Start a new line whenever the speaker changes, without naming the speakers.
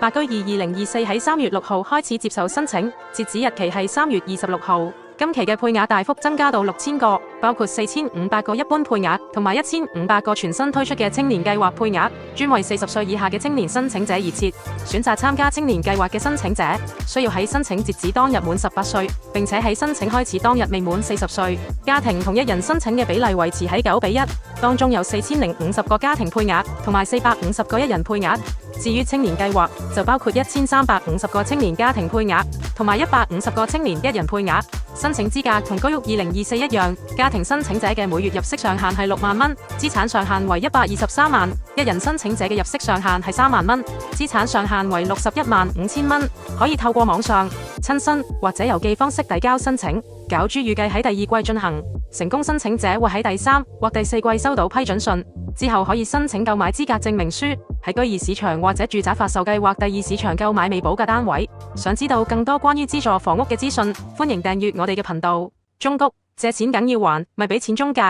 白居二2024喺3月6號開始接受申請，截止日期係3月26號。今期嘅配額大幅增加到6000個，包括4500個一般配額同埋1500個全新推出嘅青年計劃配額，專為40歲以下嘅青年申請者而設。選擇參加青年計劃嘅申請者，需要喺申請截止當日滿18歲，並且喺申請開始當日未滿40歲。家庭同一人申請嘅比例維持喺9:1，當中有4050個家庭配額同埋450個一人配額。至於青年計劃，就包括1350個青年家庭配額同埋150個青年一人配額。申請資格同居屋2024一樣，家庭申請者嘅每月入息上限係6萬蚊，資產上限為123萬；一人申請者嘅入息上限係3萬蚊，資產上限為615000蚊。可以透過網上、親身或者郵寄方式遞交申請。攪珠預計喺第2季進行，成功申請者會喺第3或第4季收到批准信，之後可以申請購買資格證明書，喺居二市場或者住宅發售計劃第2市場購買未補價單位。想知道更多關於資助房屋嘅資訊，歡迎訂閱我哋嘅頻道。中谷借錢梗要還，咪俾錢中介。